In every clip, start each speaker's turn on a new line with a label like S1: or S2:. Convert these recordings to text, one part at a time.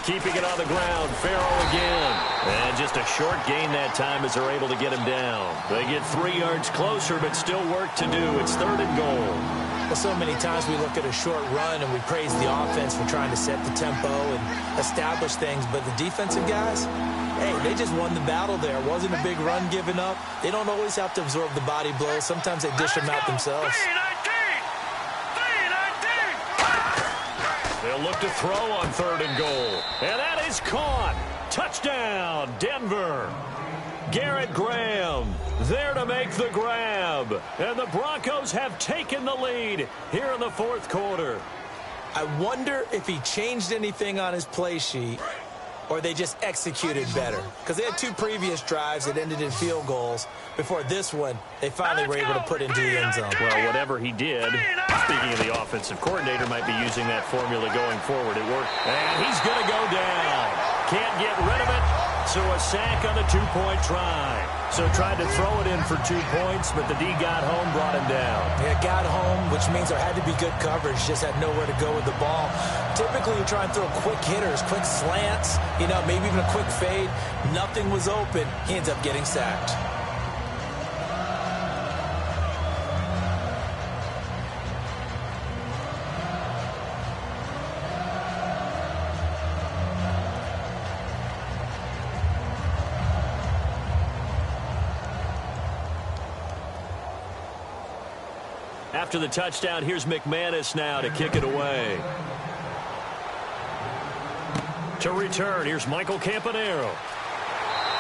S1: Keeping it on the ground, Farrell again. And just a short gain that time as they're able to get him down. They get 3 yards closer, but still work to do. It's 3rd and goal.
S2: Well, so many times we look at a short run and we praise the offense for trying to set the tempo and establish things, but the defensive guys, hey, they just won the battle there. It wasn't a big run given up. They don't always have to absorb the body blows. Sometimes they dish them out themselves.
S1: They'll look to throw on 3rd and goal. And that is caught. Touchdown, Denver. Garrett Graham there to make the grab. And the Broncos have taken the lead here in the 4th quarter.
S2: I wonder if he changed anything on his play sheet or they just executed better. Because they had 2 previous drives that ended in field goals. Before this one, they finally were able to put into the end zone.
S1: Well, whatever he did, speaking of the offensive coordinator, might be using that formula going forward. It worked. And he's going to go down. Can't get rid of it. So a sack on the 2-point try. So tried to throw it in for 2 points, but the D got home, brought him down.
S2: Yeah, got home, which means there had to be good coverage. Just had nowhere to go with the ball. Typically, you try and throw quick hitters, quick slants, maybe even a quick fade. Nothing was open. He ends up getting sacked.
S1: After the touchdown, here's McManus now to kick it away. To return, here's Michael Campanaro.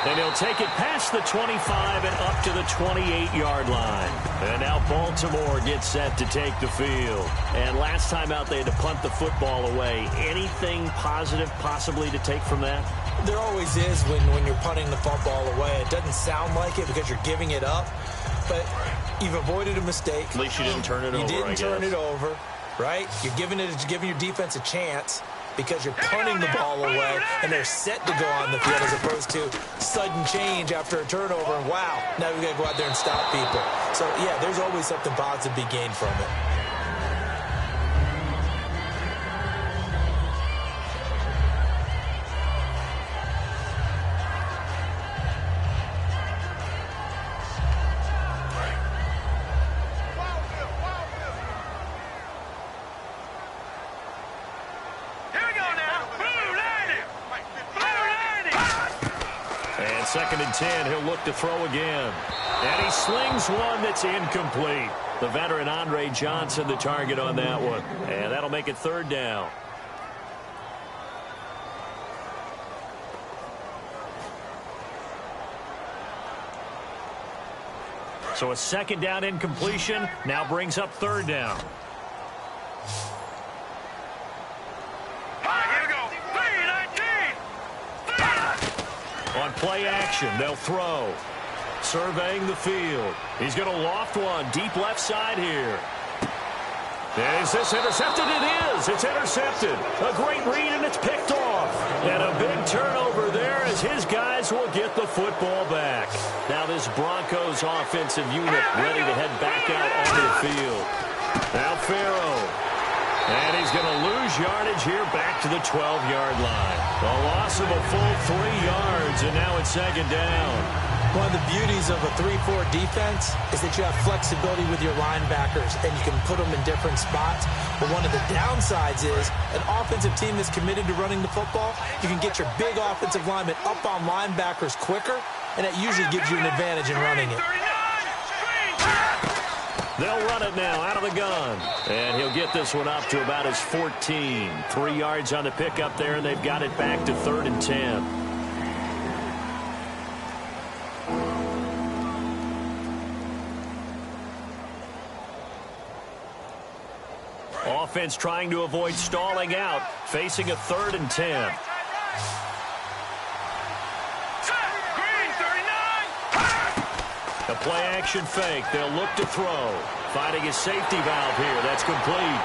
S1: And he'll take it past the 25 and up to the 28-yard line. And now Baltimore gets set to take the field. And last time out, they had to punt the football away. Anything positive possibly to take from that?
S2: There always is when you're punting the football away. It doesn't sound like it because you're giving it up. But you've avoided a mistake.
S1: At least you didn't turn it over,
S2: You didn't turn it over, right? You're giving your defense a chance because you're punting the ball away, and they're set to go on the field as opposed to sudden change after a turnover, and wow, now we've got to go out there and stop people. So, yeah, there's always something positive to be gained from it.
S1: Second and 10, he'll look to throw again. And he slings one that's incomplete. The veteran Andre Johnson, the target on that one. And that'll make it 3rd down. So a 2nd down incompletion now brings up 3rd down. On play action, they'll throw. Surveying the field. He's going to loft one deep left side here. Is this intercepted? It is. It's intercepted. A great read, and it's picked off. And a big turnover there as his guys will get the football back. Now this Broncos offensive unit ready to head back out onto the field. Now Farrell. And he's going to lose yardage here back to the 12-yard line. A loss of a full 3 yards, and now it's 2nd down.
S2: One of the beauties of a 3-4 defense is that you have flexibility with your linebackers, and you can put them in different spots. But one of the downsides is an offensive team that's committed to running the football. You can get your big offensive linemen up on linebackers quicker, and that usually gives you an advantage in running it.
S1: They'll run it now out of the gun. And he'll get this one up to about his 14. 3 yards on the pickup there, and they've got it back to 3rd and 10. Offense trying to avoid stalling out, facing a 3rd and 10. A play-action fake. They'll look to throw. Finding his safety valve here. That's complete.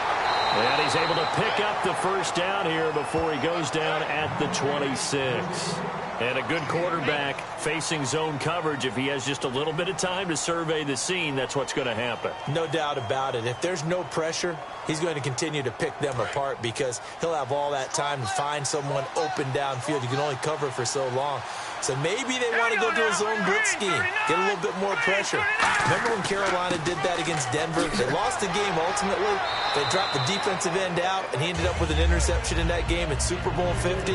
S1: And he's able to pick up the first down here before he goes down at the 26. And a good quarterback facing zone coverage. If he has just a little bit of time to survey the scene, that's what's going to happen.
S2: No doubt about it. If there's no pressure, he's going to continue to pick them apart because he'll have all that time to find someone open downfield. You can only cover for so long. So maybe they want to go to a zone blitz scheme, get a little bit more pressure. Remember when Carolina did that against Denver? They lost the game ultimately. They dropped the defensive end out, and he ended up with an interception in that game at Super Bowl 50.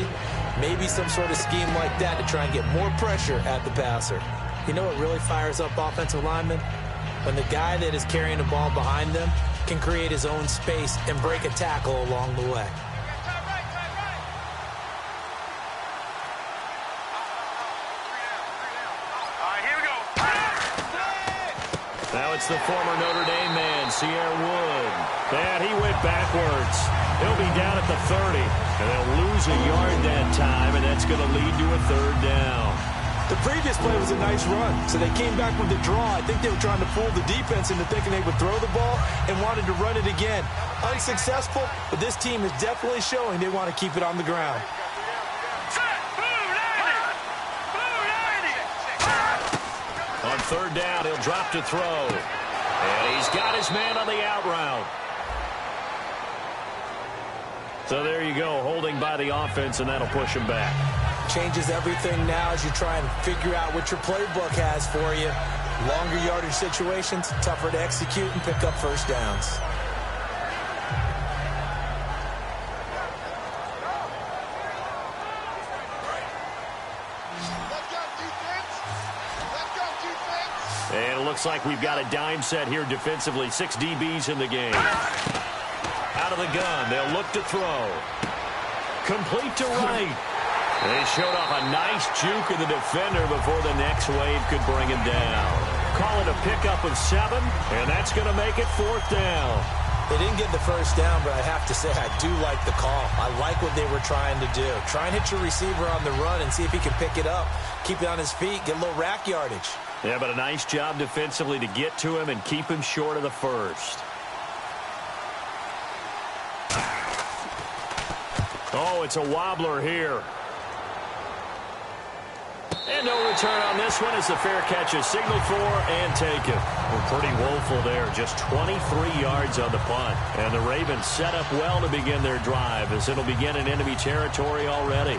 S2: Maybe some sort of scheme like that to try and get more pressure at the passer. You know what really fires up offensive linemen? When the guy that is carrying the ball behind them can create his own space and break a tackle along the way.
S1: Now it's the former Notre Dame man, Sierra Wood. And he went backwards. He'll be down at the 30. And they'll lose a yard that time, and that's going to lead to a third down.
S2: The previous play was a nice run, so they came back with the draw. I think they were trying to fool the defense into thinking they would throw the ball and wanted to run it again. Unsuccessful, but this team is definitely showing they want to keep it on the ground.
S1: On third down, he'll drop to throw. And he's got his man on the out route. So there you go, holding by the offense, and that'll push him back.
S2: Changes everything now as you try and figure out what your playbook has for you. Longer yardage situations, tougher to execute and pick up first downs.
S1: And it looks like we've got a dime set here defensively. 6 DBs in the game. Out of the gun, they'll look to throw. Complete to right. They showed off a nice juke of the defender before the next wave could bring him down. Call it a pickup of 7, and that's going to make it 4th down.
S2: They didn't get the first down, but I have to say I do like the call. I like what they were trying to do. Try and hit your receiver on the run and see if he can pick it up. Keep it on his feet, get a little rack yardage.
S1: Yeah, but a nice job defensively to get to him and keep him short of the first. Oh, it's a wobbler here. And no return on this one as the fair catch is signaled for and taken. Well, pretty woeful there. Just 23 yards on the punt. And the Ravens set up well to begin their drive as it'll begin in enemy territory already.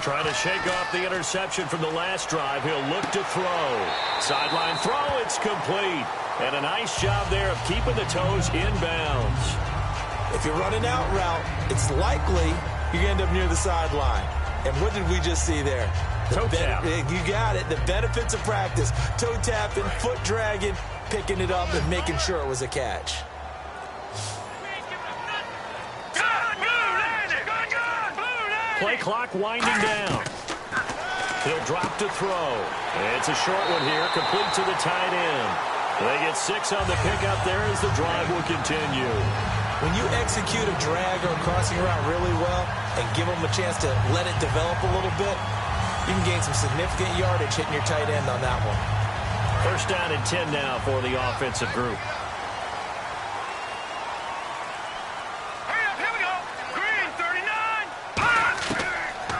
S1: Trying to shake off the interception from the last drive. He'll look to throw. Sideline throw, it's complete. And a nice job there of keeping the toes inbounds.
S2: If you're running out route, it's likely you end up near the sideline. And what did we just see there?
S1: Toe tap.
S2: You got it. The benefits of practice. Toe tapping, foot dragging, picking it up and making sure it was a catch.
S1: Play clock winding down. He'll drop to throw. It's a short one here, complete to the tight end. They get 6 on the pickup there as the drive will continue.
S2: When you execute a drag or a crossing route really well and give them a chance to let it develop a little bit, you can gain some significant yardage hitting your tight end on that one.
S1: First down and 10 now for the offensive group.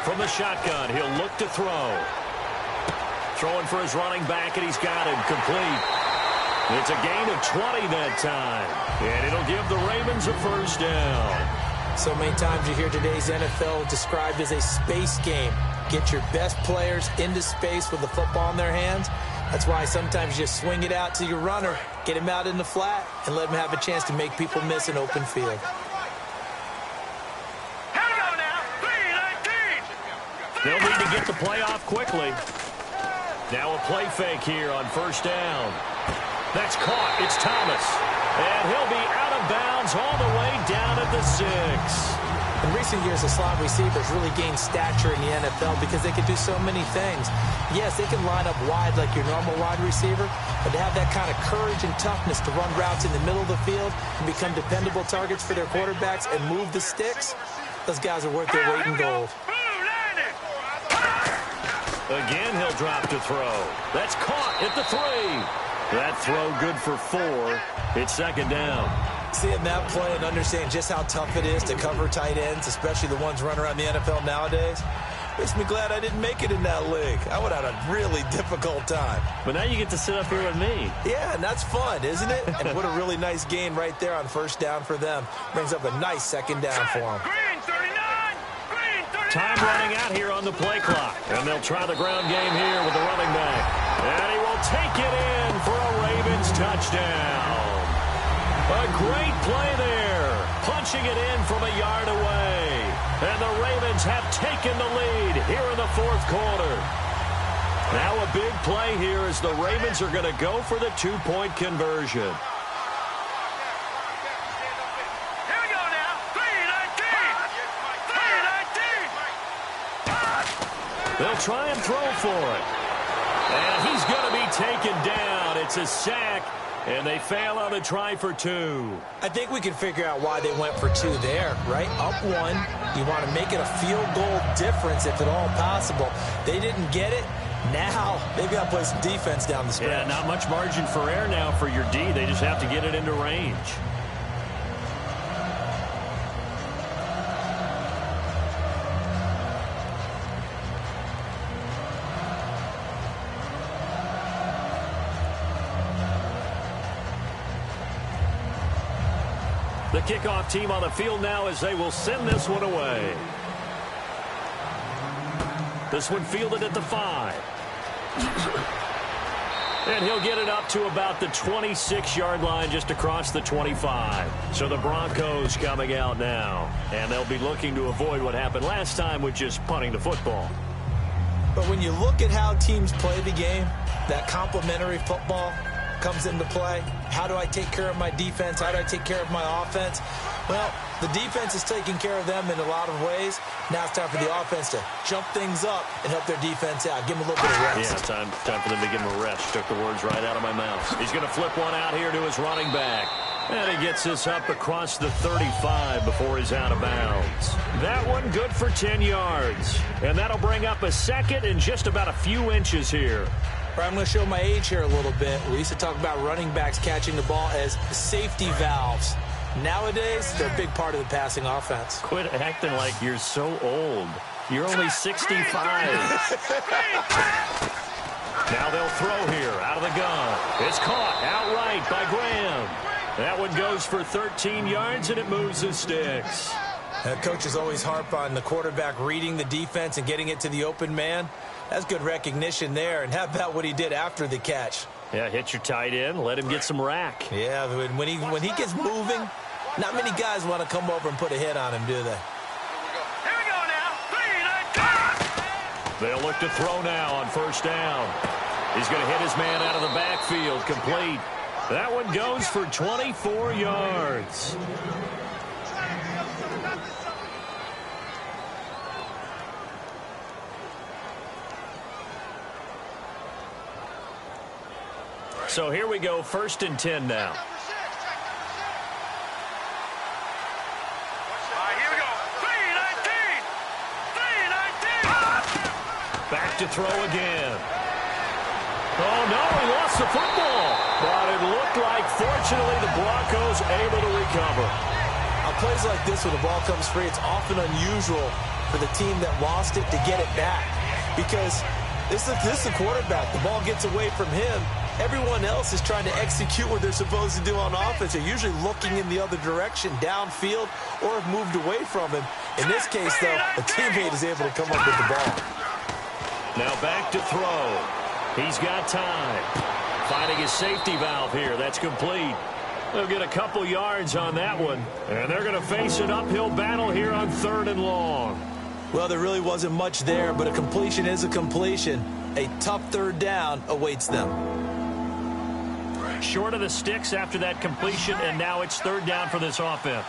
S1: From the shotgun, he'll look to throw. Throwing for his running back, and he's got him complete. It's a gain of 20 that time, and it'll give the Ravens a first down.
S2: So many times you hear today's NFL described as a space game. Get your best players into space with the football in their hands. That's why sometimes you just swing it out to your runner, get him out in the flat, and let him have a chance to make people miss an open field.
S1: They'll need to get the play off quickly. Now a play fake here on first down. That's caught. It's Thomas. And he'll be out of bounds all the way down at the 6.
S2: In recent years, the slot receivers really gained stature in the NFL because they can do so many things. Yes, they can line up wide like your normal wide receiver, but to have that kind of courage and toughness to run routes in the middle of the field and become dependable targets for their quarterbacks and move the sticks, those guys are worth their weight in gold.
S1: Again, he'll drop to throw. That's caught at the 3. That throw good for 4. It's second down.
S2: Seeing that play and understand just how tough it is to cover tight ends, especially the ones running around the NFL nowadays, makes me glad I didn't make it in that league. I would have had a really difficult time.
S1: But now you get to sit up here with me.
S2: Yeah, and that's fun, isn't it? And what a really nice gain right there on first down for them. Brings up a nice second down for them.
S1: Time running out here on the play clock. And they'll try the ground game here with the running back. And he will take it in for a Ravens touchdown. A great play there. Punching it in from a yard away. And the Ravens have taken the lead here in the fourth quarter. Now a big play here as the Ravens are going to go for the 2-point conversion. They'll try and throw for it. And he's going to be taken down. It's a sack, and they fail on the try for 2.
S2: I think we can figure out why they went for 2 there, right? Up 1, you want to make it a field goal difference if at all possible. They didn't get it. Now they've got to play some defense down the stretch.
S1: Yeah, not much margin for error now for your D. They just have to get it into range. The kickoff team on the field now as they will send this one away. This one fielded at the 5. And he'll get it up to about the 26-yard line just across the 25. So the Broncos coming out now. And they'll be looking to avoid what happened last time with just punting the football.
S2: But when you look at how teams play the game, that complementary football comes into play. How do I take care of my defense? How do I take care of my offense? Well, the defense is taking care of them in a lot of ways. Now it's time for the offense to jump things up and help their defense out. Give them a little bit of rest.
S1: Yeah, time for them to give him a rest. Took the words right out of my mouth. He's going to flip one out here to his running back. And he gets this up across the 35 before he's out of bounds. That one good for 10 yards. And that'll bring up a second and just about a few inches here.
S2: I'm going to show my age here a little bit. We used to talk about running backs catching the ball as safety valves. Nowadays, they're a big part of the passing offense.
S1: Quit acting like you're so old. You're only 65. Now they'll throw here out of the gun. It's caught outright by Graham. That one goes for 13 yards, and it moves the sticks.
S2: Coaches always harp on the quarterback reading the defense and getting it to the open man. That's good recognition there. And how about what he did after the catch?
S1: Yeah, hit your tight end, let him get some rack.
S2: Yeah, when he gets moving, not many guys want to come over and put a hit on him, do they?
S3: Here we go now. 3,
S1: They'll look to throw now on first down. He's going to hit his man out of the backfield, complete. That one goes for 24 yards. So here we go, 1st and 10 now.
S3: All right, here we go. 3-19.
S1: Back to throw again. Oh, no, he lost the football. But it looked like, fortunately, the Broncos able to recover.
S2: On plays like this, when the ball comes free, it's often unusual for the team that lost it to get it back. Because this is the quarterback. The ball gets away from him. Everyone else is trying to execute what they're supposed to do on offense. They're usually looking in the other direction, downfield, or have moved away from him. In this case, though, a teammate is able to come up with the ball.
S1: Now back to throw. He's got time. Finding his safety valve here. That's complete. They'll get a couple yards on that one. And they're going to face an uphill battle here on 3rd and long.
S2: Well, there really wasn't much there, but a completion is a completion. A tough 3rd down awaits them.
S1: Short of the sticks after that completion, and now it's 3rd down for this offense.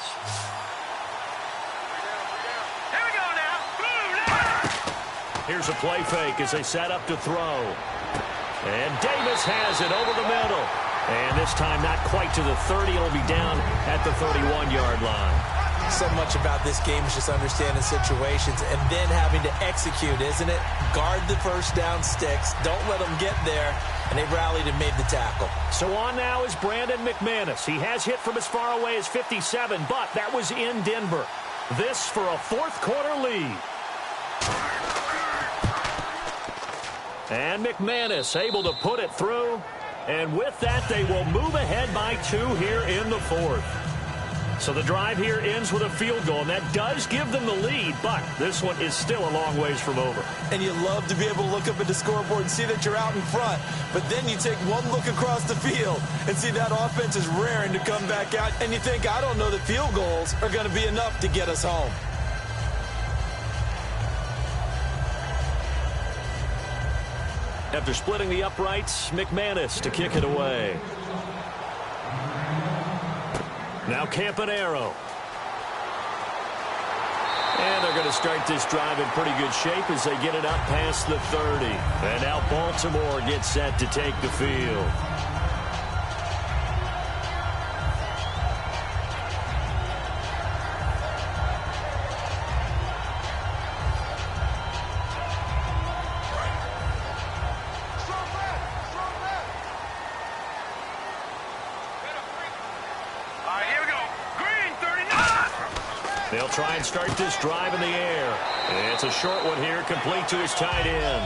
S1: Here's a play fake as they set up to throw. And Davis has it over the middle. And this time not quite to the 30. It'll be down at the 31-yard line.
S2: So much about this game is just understanding situations and then having to execute, isn't it? Guard the first down sticks. Don't let them get there. And they rallied and made the tackle.
S1: So on now is Brandon McManus. He has hit from as far away as 57, but that was in Denver. This for a fourth-quarter lead. And McManus able to put it through. And with that, they will move ahead by 2 here in the fourth. So the drive here ends with a field goal, and that does give them the lead, but this one is still a long ways from over.
S2: And you love to be able to look up at the scoreboard and see that you're out in front, but then you take one look across the field and see that offense is raring to come back out, and you think, I don't know that field goals are going to be enough to get us home.
S1: After splitting the uprights, McManus to kick it away. Now Campanaro. And they're going to start this drive in pretty good shape as they get it up past the 30. And now Baltimore gets set to take the field. They'll try and start this drive in the air. And it's a short one here, complete to his tight end.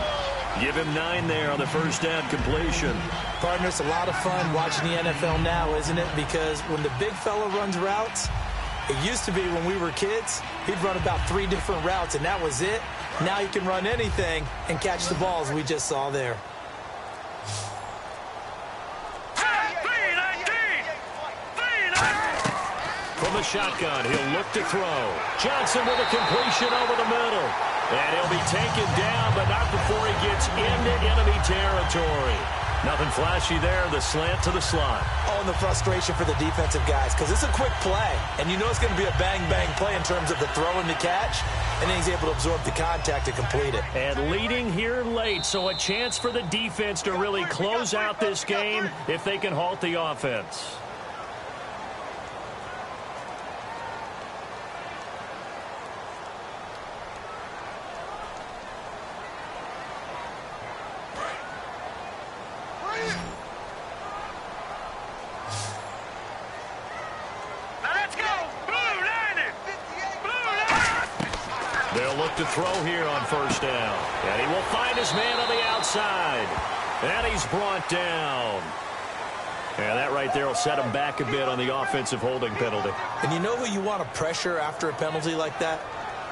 S1: Give him 9 there on the first down completion.
S2: Partner, it's a lot of fun watching the NFL now, isn't it? Because when the big fella runs routes, it used to be when we were kids, he'd run about 3 different routes, and that was it. Now he can run anything and catch the balls we just saw there.
S1: From the shotgun, he'll look to throw. Johnson with a completion over the middle. And he'll be taken down, but not before he gets into enemy territory. Nothing flashy there, the slant to the slot.
S2: Oh, and the frustration for the defensive guys, because it's a quick play. And you know it's going to be a bang-bang play in terms of the throw and the catch. And then he's able to absorb the contact to complete it.
S1: And leading here late, so a chance for the defense to really close out this game if they can halt the offense. To throw here on first down. And he will find his man on the outside. And he's brought down. And that right there will set him back a bit on the offensive holding penalty.
S2: And you know who you want to pressure after a penalty like that?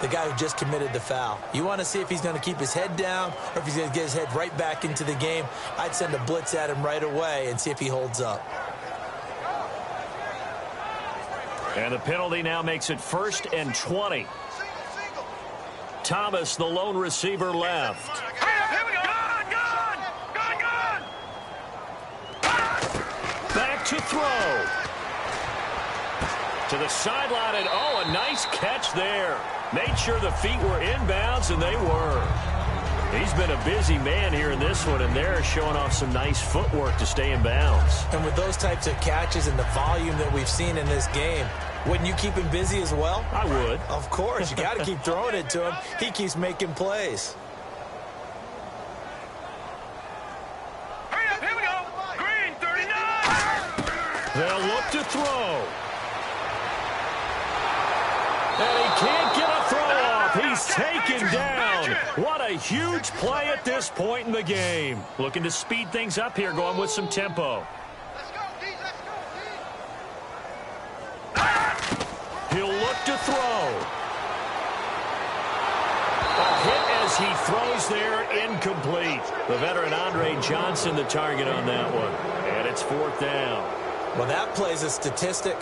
S2: The guy who just committed the foul. You want to see if he's going to keep his head down or if he's going to get his head right back into the game. I'd send a blitz at him right away and see if he holds up.
S1: And the penalty now makes it 1st and 20. Thomas, the lone receiver, left.
S3: Here we go.
S1: Back to throw. To the sideline, and oh, a nice catch there. Made sure the feet were inbounds, and they were. He's been a busy man here in this one, and they're showing off some nice footwork to stay in bounds.
S2: And with those types of catches and the volume that we've seen in this game, wouldn't you keep him busy as well?
S1: I would.
S2: Of course. You got to keep throwing it to him. He keeps making plays.
S3: Hurry up, here we go. Green, 39.
S1: They'll look to throw. And he can't get a throw off. He's taken down. What a huge play at this point in the game. Looking to speed things up here, going with some tempo. He'll look to throw. A hit as he throws there, incomplete. The veteran Andre Johnson the target on that one. And it's 4th down.
S2: Well, that plays a statistic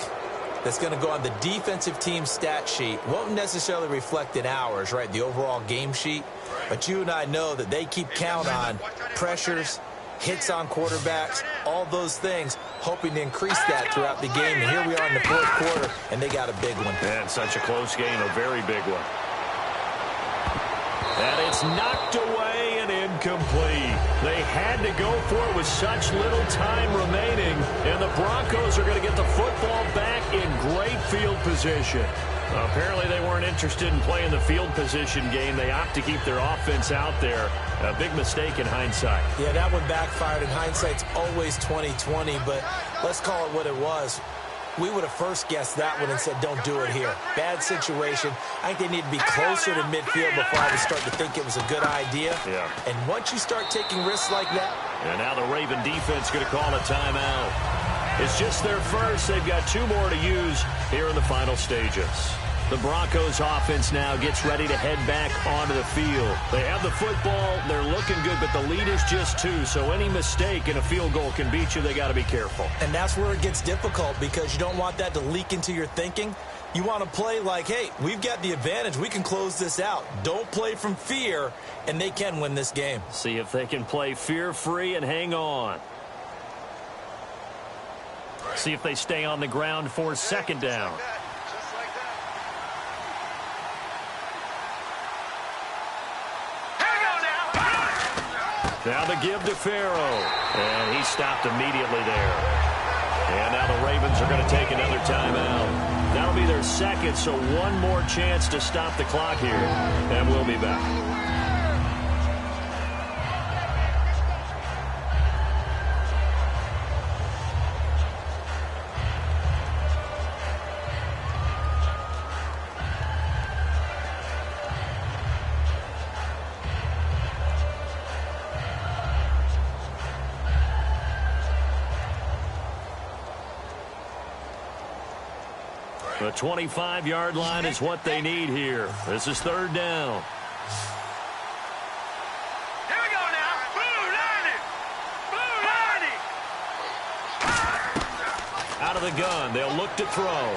S2: that's going to go on the defensive team stat sheet. Won't necessarily reflect in ours, right, the overall game sheet. But you and I know that they keep count on pressures, hits on quarterbacks, all those things, hoping to increase that throughout the game. And here we are in the 4th quarter, and they got a big one.
S1: And such a close game, a very big one. And it's knocked away and incomplete. They had to go for it with such little time remaining, and the Broncos are going to get the football back in great field position. Apparently they weren't interested in playing the field position game. They opt to keep their offense out there. A big mistake in hindsight.
S2: Yeah, that one backfired, and hindsight's always 20/20, but let's call it what it was. We would have first guessed that one and said, don't do it here. Bad situation. I think they need to be closer to midfield before I would start to think it was a good idea.
S1: Yeah.
S2: And once you start taking risks like that.
S1: And now the Raven defense going to call a timeout. It's just their first. They've got 2 more to use here in the final stages. The Broncos offense now gets ready to head back onto the field. They have the football. They're looking good, but the lead is just 2, so any mistake in a field goal can beat you. They got to be careful.
S2: And that's where it gets difficult because you don't want that to leak into your thinking. You want to play like, hey, we've got the advantage. We can close this out. Don't play from fear, and they can win this game.
S1: See if they can play fear-free and hang on. See if they stay on the ground for second down. Now the give to Farrow. And he stopped immediately there. And now the Ravens are going to take another timeout. That'll be their second, so one more chance to stop the clock here. And we'll be back. The 25-yard line is what they need here. This is third down.
S3: Here we go now. Blue line it. Blue line it.
S1: Out of the gun. They'll look to throw.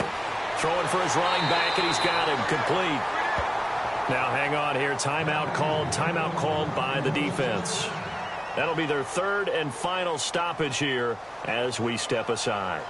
S1: Throwing for his running back, and he's got him complete. Now hang on here. Timeout called by the defense. That'll be their third and final stoppage here as we step aside.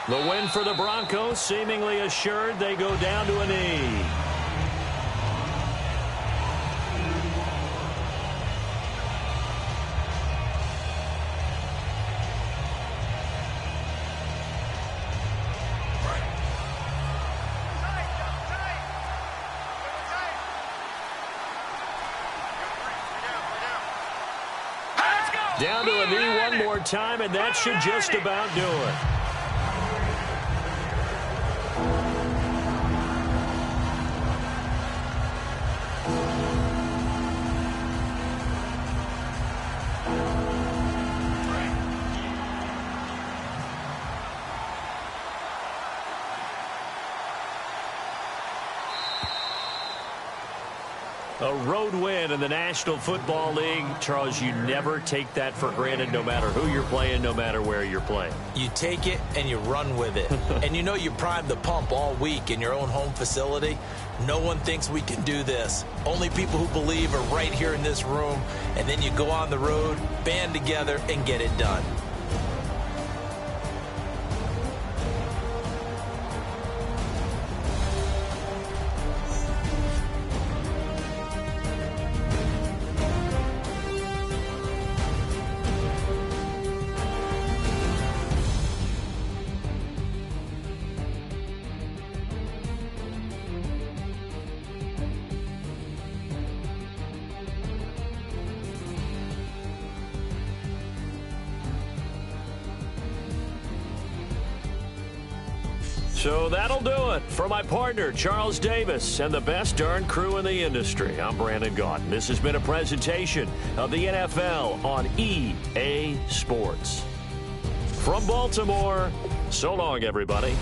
S1: The win for the Broncos seemingly assured. They go down to a knee. Down to a knee one more time, and that should just about do it. A road win in the National Football League. Charles, you never take that for granted no matter who you're playing, no matter where you're playing.
S2: You take it and you run with it. And you know you primed the pump all week in your own home facility. No one thinks we can do this. Only people who believe are right here in this room. And then you go on the road, band together, and get it done.
S1: So that'll do it for my partner, Charles Davis, and the best darn crew in the industry. I'm Brandon Gaudin. This has been a presentation of the NFL on EA Sports. From Baltimore, so long, everybody.